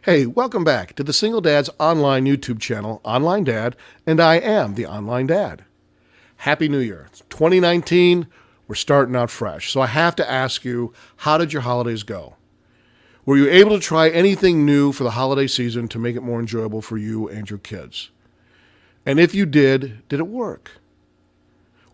Hey, welcome back to the Single Dad's online YouTube channel, Online Dad, and I am the Online Dad. Happy New Year. It's 2019. We're starting out fresh. So I have to ask you, how did your holidays go? Were you able to try anything new for the holiday season to make it more enjoyable for you and your kids? And if you did it work?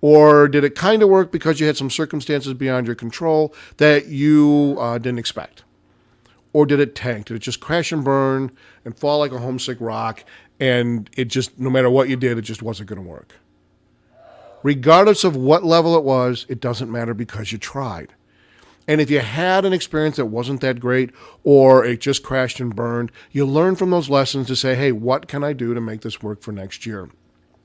Or did it kind of work because you had some circumstances beyond your control that you didn't expect? Or did it tank? Did it just crash and burn and fall like a homesick rock, and it just, no matter what you did, it just wasn't going to work? Regardless of what level it was, it doesn't matter because you tried. And if you had an experience that wasn't that great, or it just crashed and burned, you learn from those lessons to say, hey, what can I do to make this work for next year?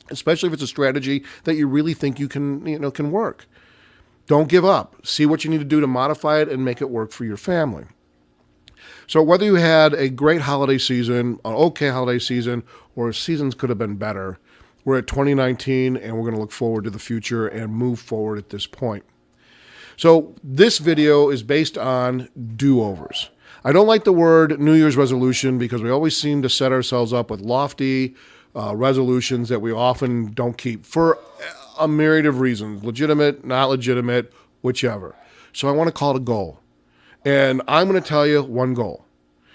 Especially if it's a strategy that you really think you can work. Don't give up. See what you need to do to modify it and make it work for your family. So whether you had a great holiday season, an okay holiday season, or seasons could have been better, we're at 2019 and we're going to look forward to the future and move forward at this point. So this video is based on do-overs. I don't like the word New Year's resolution because we always seem to set ourselves up with lofty resolutions that we often don't keep for a myriad of reasons, legitimate, not legitimate, whichever. So I want to call it a goal. And I'm going to tell you one goal.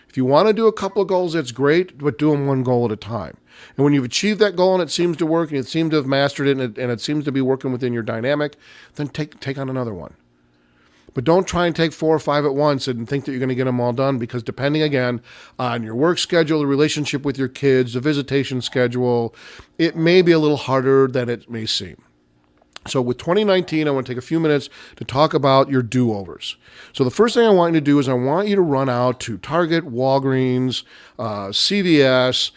If you want to do a couple of goals, that's great, but do them one goal at a time. And when you've achieved that goal and it seems to work and you seem to have mastered it and it seems to be working within your dynamic, then take on another one. But don't try and take 4 or 5 at once and think that you're going to get them all done, because depending, again, on your work schedule, the relationship with your kids, the visitation schedule, it may be a little harder than it may seem. So with 2019, I want to take a few minutes to talk about your do-overs. So the first thing I want you to do is I want you to run out to Target, Walgreens, CVS,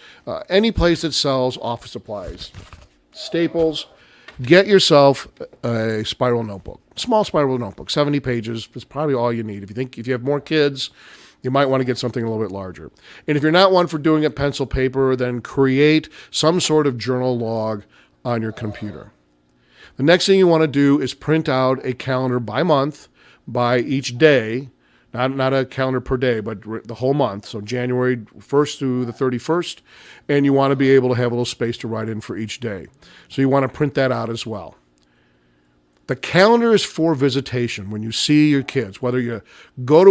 any place that sells office supplies, Staples. Get yourself a spiral notebook, small spiral notebook, 70 pages. That's probably all you need. If you have more kids, you might want to get something a little bit larger. And if you're not one for doing it pencil paper, then create some sort of journal log on your computer. The next thing you want to do is print out a calendar by month, by each day, not a calendar per day, but the whole month. So January 1st through the 31st, and you want to be able to have a little space to write in for each day. So you want to print that out as well. The calendar is for visitation. When you see your kids, whether you go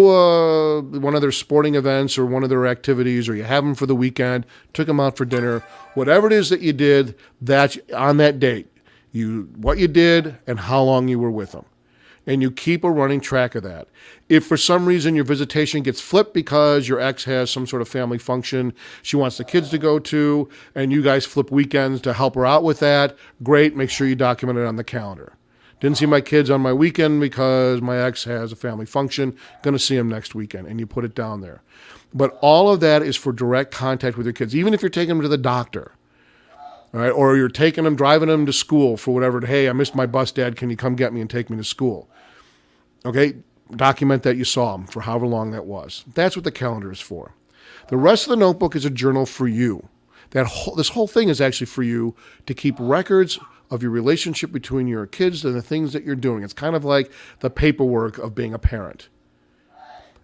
to one of their sporting events or one of their activities, or you have them for the weekend, took them out for dinner, whatever it is that you did, that's on that date. What you did and how long you were with them. And you keep a running track of that. If for some reason your visitation gets flipped because your ex has some sort of family function she wants the kids to go to, and you guys flip weekends to help her out with that, great, make sure you document it on the calendar. Didn't see my kids on my weekend because my ex has a family function, going to see them next weekend, and you put it down there. But all of that is for direct contact with your kids, even if you're taking them to the doctor. All right, or you're taking them, driving them to school for whatever. Hey, I missed my bus, Dad. Can you come get me and take me to school? Okay, document that you saw them for however long that was. That's what the calendar is for. The rest of the notebook is a journal for you. This whole thing is actually for you to keep records of your relationship between your kids and the things that you're doing. It's kind of like the paperwork of being a parent.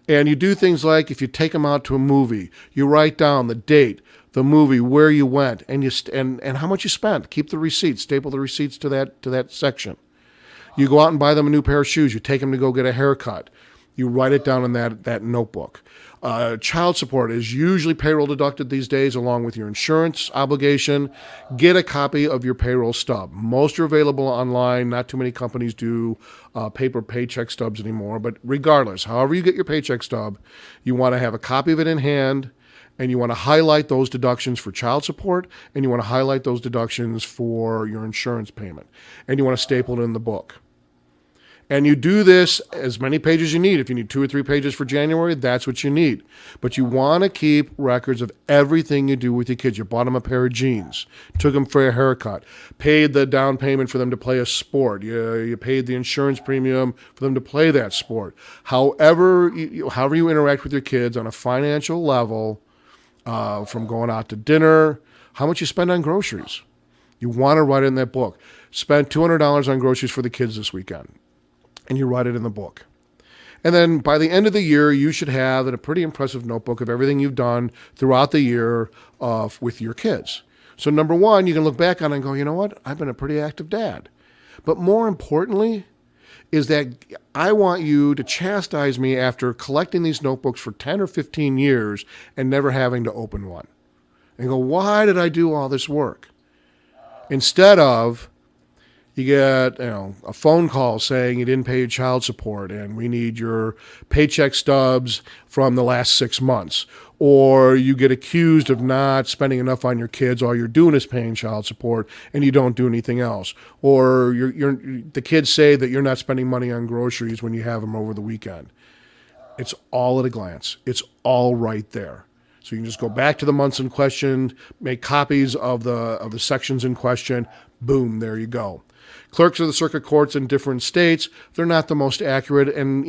And you do things like, if you take them out to a movie, you write down the date, the movie, where you went, and and how much you spent. Keep the receipts, staple the receipts to that section. You go out and buy them a new pair of shoes. You take them to go get a haircut. You write it down in that notebook. Child support is usually payroll deducted these days along with your insurance obligation. Get a copy of your payroll stub. Most are available online. Not too many companies do paper paycheck stubs anymore. But regardless, however you get your paycheck stub, you want to have a copy of it in hand, and you want to highlight those deductions for child support, and you want to highlight those deductions for your insurance payment, and you want to staple it in the book. And you do this as many pages as you need. If you need 2 or 3 pages for January, that's what you need. But you want to keep records of everything you do with your kids. You bought them a pair of jeans, took them for a haircut, paid the down payment for them to play a sport. You paid the insurance premium for them to play that sport. However you interact with your kids on a financial level, from going out to dinner, how much you spend on groceries. You want to write it in that book. Spend $200 on groceries for the kids this weekend. And you write it in the book. And then by the end of the year, you should have a pretty impressive notebook of everything you've done throughout the year with your kids. So number one, you can look back on it and go, you know what? I've been a pretty active dad. But more importantly is that I want you to chastise me after collecting these notebooks for 10 or 15 years and never having to open one. And go, why did I do all this work? Instead of, you get a phone call saying you didn't pay your child support and we need your paycheck stubs from the last 6 months. Or you get accused of not spending enough on your kids. All you're doing is paying child support and you don't do anything else. Or the kids say that you're not spending money on groceries when you have them over the weekend. It's all at a glance. It's all right there. So you can just go back to the months in question, make copies of the sections in question. Boom, there you go. Clerks of the circuit courts in different states, they're not the most accurate. And,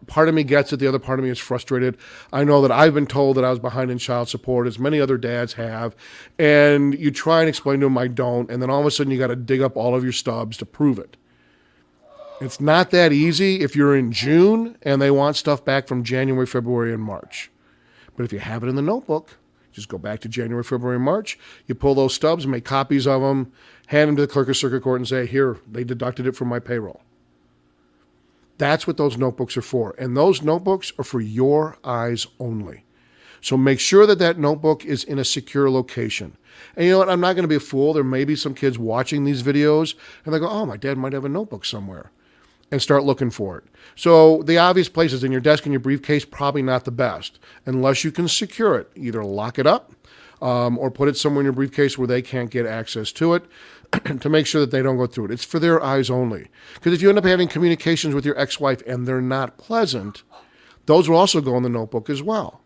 part of me gets it. The other part of me is frustrated. I know that I've been told that I was behind in child support, as many other dads have. And you try and explain to them, I don't. And then all of a sudden you got to dig up all of your stubs to prove it. It's not that easy if you're in June and they want stuff back from January, February, and March. But if you have it in the notebook, just go back to January, February, March. You pull those stubs, make copies of them, hand them to the clerk of circuit court and say, here, they deducted it from my payroll. That's what those notebooks are for. And those notebooks are for your eyes only. So make sure that notebook is in a secure location. And you know what? I'm not going to be a fool. There may be some kids watching these videos and they go, oh, my dad might have a notebook somewhere. And start looking for it. So the obvious places in your desk and your briefcase, probably not the best, unless you can secure it. Either lock it up or put it somewhere in your briefcase where they can't get access to it to make sure that they don't go through it. It's for their eyes only. Because if you end up having communications with your ex-wife and they're not pleasant, those will also go in the notebook as well.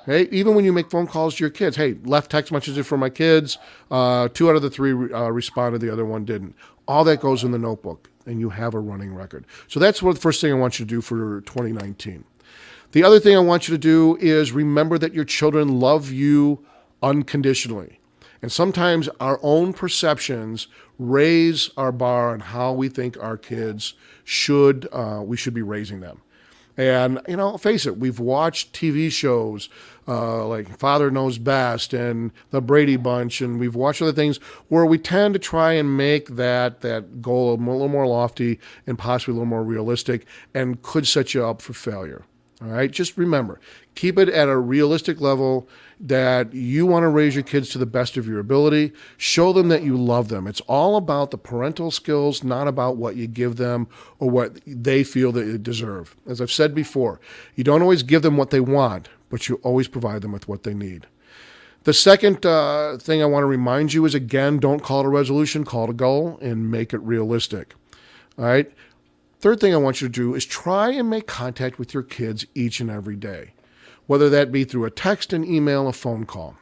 Okay? Even when you make phone calls to your kids, hey, left text messages for my kids, 2 out of the 3 responded, the other one didn't. All that goes in the notebook. And you have a running record. So that's the first thing I want you to do for 2019. The other thing I want you to do is remember that your children love you unconditionally. And sometimes our own perceptions raise our bar on how we think our kids we should be raising them. And, face it, we've watched TV shows like Father Knows Best and The Brady Bunch, and we've watched other things where we tend to try and make that goal a little more lofty and possibly a little more realistic and could set you up for failure. All right, just remember, keep it at a realistic level that you want to raise your kids to the best of your ability. Show them that you love them. It's all about the parental skills, not about what you give them or what they feel that they deserve. As I've said before, you don't always give them what they want, but you always provide them with what they need. The second thing I want to remind you is, again, don't call it a resolution, call it a goal, and make it realistic. All right? Third thing I want you to do is try and make contact with your kids each and every day, whether that be through a text, an email, a phone call,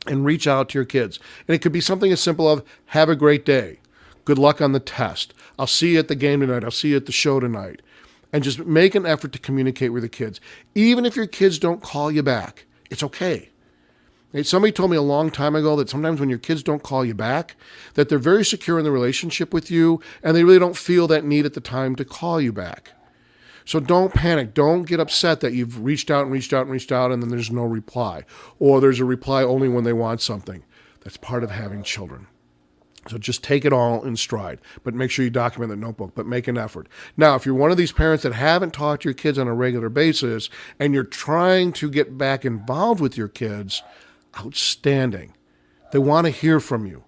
and reach out to your kids. And it could be something as simple as, have a great day. Good luck on the test. I'll see you at the game tonight. I'll see you at the show tonight. And just make an effort to communicate with the kids. Even if your kids don't call you back, it's okay. Somebody told me a long time ago that sometimes when your kids don't call you back, that they're very secure in the relationship with you and they really don't feel that need at the time to call you back. So don't panic. Don't get upset that you've reached out and then there's no reply. Or there's a reply only when they want something. That's part of having children. So just take it all in stride, but make sure you document the notebook, but make an effort. Now, if you're one of these parents that haven't talked to your kids on a regular basis and you're trying to get back involved with your kids, outstanding. They want to hear from you.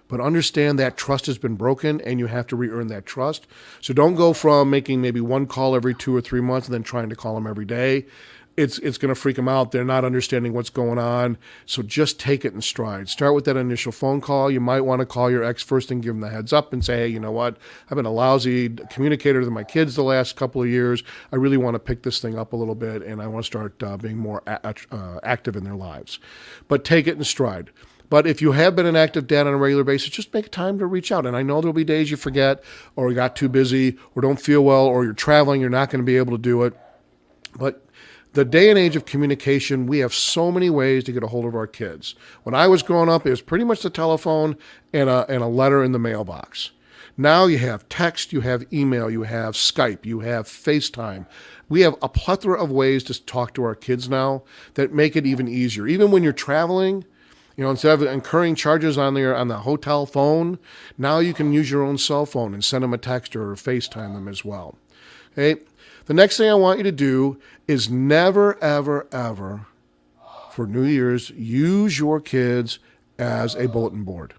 But understand that trust has been broken and you have to re-earn that trust. So don't go from making maybe one call every 2 or 3 months and then trying to call them every day. It's going to freak them out. They're not understanding what's going on. So just take it in stride. Start with that initial phone call. You might want to call your ex first and give them the heads up and say, hey, you know what? I've been a lousy communicator to my kids the last couple of years. I really want to pick this thing up a little bit and I want to start being more active in their lives. But take it in stride. But if you have been an active dad on a regular basis, just make time to reach out. And I know there'll be days you forget or you got too busy or don't feel well or you're traveling, you're not going to be able to do it. But the day and age of communication, we have so many ways to get a hold of our kids. When I was growing up, it was pretty much the telephone and a letter in the mailbox. Now you have text, you have email, you have Skype, you have FaceTime. We have a plethora of ways to talk to our kids now that make it even easier. Even when you're traveling, instead of incurring charges on the hotel phone, now you can use your own cell phone and send them a text or FaceTime them as well. Okay? The next thing I want you to do is never, ever, ever, for New Year's, use your kids as a bulletin board.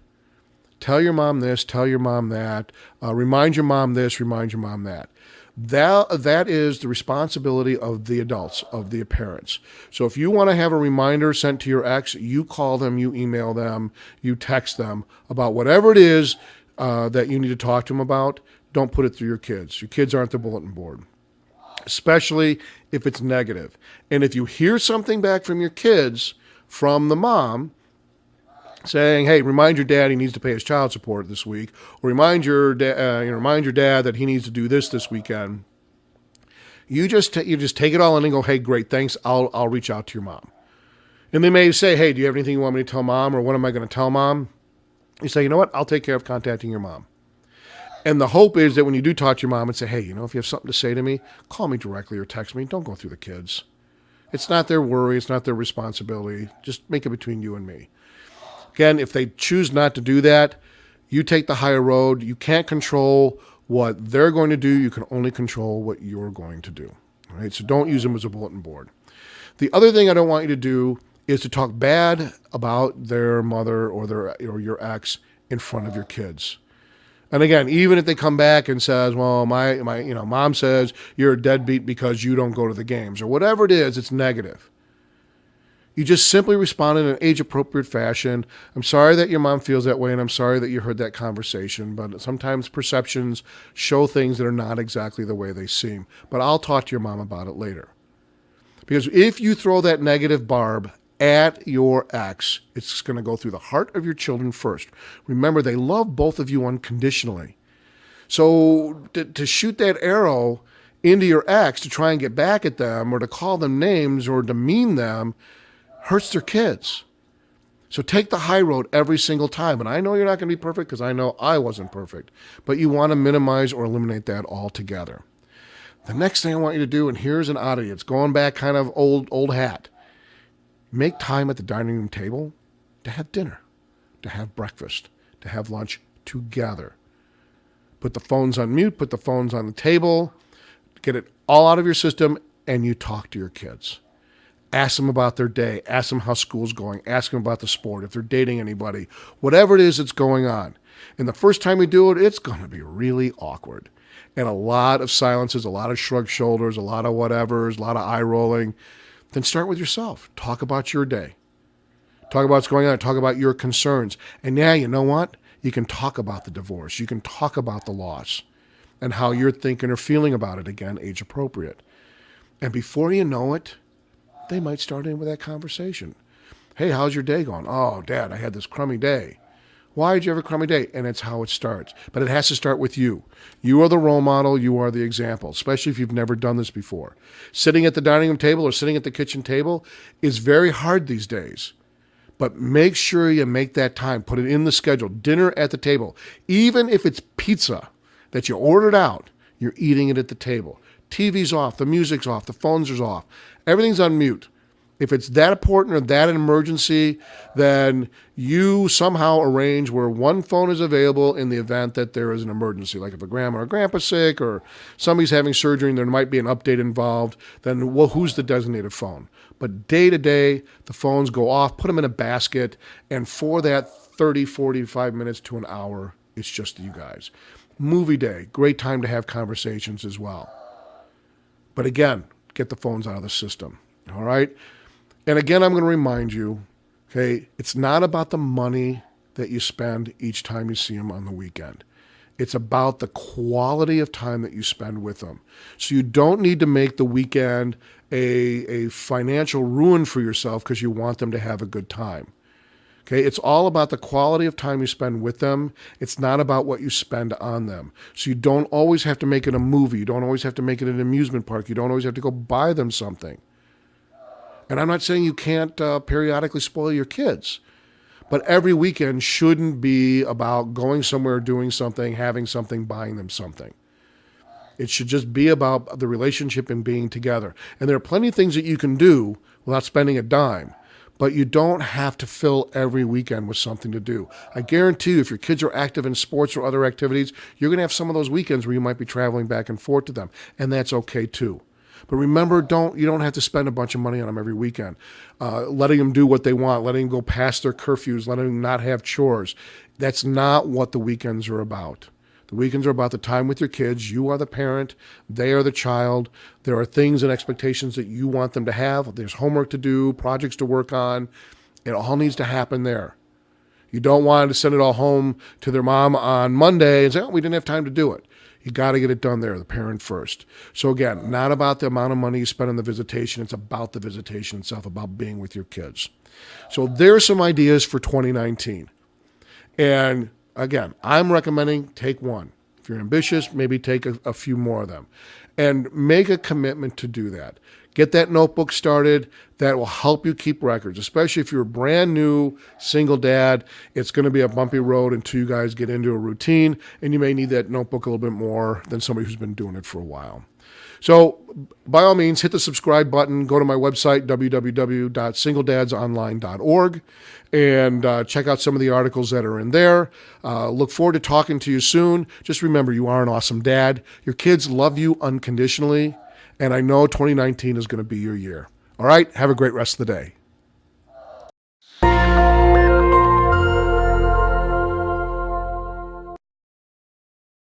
Tell your mom this, tell your mom that, remind your mom this, remind your mom that. That is the responsibility of the adults, of the parents. So if you want to have a reminder sent to your ex, you call them, you email them, you text them about whatever it is that you need to talk to them about. Don't put it through your kids. Your kids aren't the bulletin board, especially if it's negative. And if you hear something back from your kids, from the mom, saying, "Hey, remind your dad he needs to pay his child support this week," or remind your dad that he needs to do this weekend. You just take it all in and go, "Hey, great, thanks. I'll reach out to your mom." And they may say, "Hey, do you have anything you want me to tell mom, or what am I going to tell mom?" You say, "You know what? I'll take care of contacting your mom." And the hope is that when you do talk to your mom and say, "Hey, if you have something to say to me, call me directly or text me. Don't go through the kids. It's not their worry. It's not their responsibility. Just make it between you and me." Again, if they choose not to do that, you take the higher road. You can't control what they're going to do. You can only control what you're going to do. All right? So don't use them as a bulletin board. The other thing I don't want you to do is to talk bad about their mother or your ex in front of your kids. And again, even if they come back and says, "Well, my mom says you're a deadbeat because you don't go to the games," or whatever it is, it's negative. You just simply respond in an age-appropriate fashion. "I'm sorry that your mom feels that way, and I'm sorry that you heard that conversation, but sometimes perceptions show things that are not exactly the way they seem. But I'll talk to your mom about it later." Because if you throw that negative barb at your ex, it's going to go through the heart of your children first. Remember, they love both of you unconditionally. So to shoot that arrow into your ex to try and get back at them, or to call them names or demean them, hurts their kids. So take the high road every single time. And I know you're not going to be perfect, because I know I wasn't perfect. But you want to minimize or eliminate that altogether. The next thing I want you to do, and here's an oddity, it's going back kind of old hat. Make time at the dining room table to have dinner, to have breakfast, to have lunch together. Put the phones on mute, put the phones on the table, get it all out of your system, and you talk to your kids. Ask them about their day. Ask them how school's going. Ask them about the sport, if they're dating anybody, whatever it is that's going on. And the first time you do it, it's going to be really awkward. And a lot of silences, a lot of shrugged shoulders, a lot of whatevers, a lot of eye rolling. Then start with yourself. Talk about your day. Talk about what's going on. Talk about your concerns. And now, you know what? You can talk about the divorce. You can talk about the loss and how you're thinking or feeling about it, again, age appropriate. And before you know it, they might start in with that conversation. "Hey, how's your day going?" "Oh, Dad, I had this crummy day." "Why did you have a crummy day?" And it's how it starts. But it has to start with you. You are the role model. You are the example, especially if you've never done this before. Sitting at the dining room table or sitting at the kitchen table is very hard these days. But make sure you make that time. Put it in the schedule. Dinner at the table. Even if it's pizza that you ordered out, you're eating it at the table. TV's off. The music's off. The phones are off. Everything's on mute. If it's that important or that an emergency, then you somehow arrange where one phone is available in the event that there is an emergency. Like if a grandma or grandpa's sick, or somebody's having surgery and there might be an update involved, then who's the designated phone? But day to day, the phones go off, put them in a basket, and for that 30, 45 minutes to an hour, it's just you guys. Movie day, great time to have conversations as well. But again, get the phones out of the system, all right? And again, I'm going to remind you, okay, it's not about the money that you spend each time you see them on the weekend. It's about the quality of time that you spend with them. So you don't need to make the weekend a financial ruin for yourself because you want them to have a good time. Okay, it's all about the quality of time you spend with them. It's not about what you spend on them. So you don't always have to make it a movie. You don't always have to make it an amusement park. You don't always have to go buy them something. And I'm not saying you can't periodically spoil your kids, But every weekend shouldn't be about going somewhere, doing something, having something, buying them something. It should just be about the relationship and being together. And there are plenty of things that you can do without spending a dime. But you don't have to fill every weekend with something to do. I guarantee you, if your kids are active in sports or other activities, you're going to have some of those weekends where you might be traveling back and forth to them. And that's okay too. But remember, you don't have to spend a bunch of money on them every weekend. Letting them do what they want, letting them go past their curfews, letting them not have chores. That's not what the weekends are about. The weekends are about the time with your kids. You are the parent. They are the child. There are things and expectations that you want them to have. There's homework to do, projects to work on. It all needs to happen there. You don't want to send it all home to their mom on Monday and say, oh, we didn't have time to do it. You got to get it done there, the parent first. So again, not about the amount of money you spend on the visitation. It's about the visitation itself, about being with your kids. So there's some ideas for 2019. And again, I'm recommending take one. If you're ambitious, maybe take a few more of them. And make a commitment to do that. Get that notebook started. That will help you keep records, especially if you're a brand new single dad. It's going to be a bumpy road until you guys get into a routine, and you may need that notebook a little bit more than somebody who's been doing it for a while. So by all means, hit the subscribe button. Go to my website, www.singledadsonline.org, and check out some of the articles that are in there. Look forward to talking to you soon. Just remember, you are an awesome dad. Your kids love you unconditionally, and I know 2019 is going to be your year. All right? Have a great rest of the day.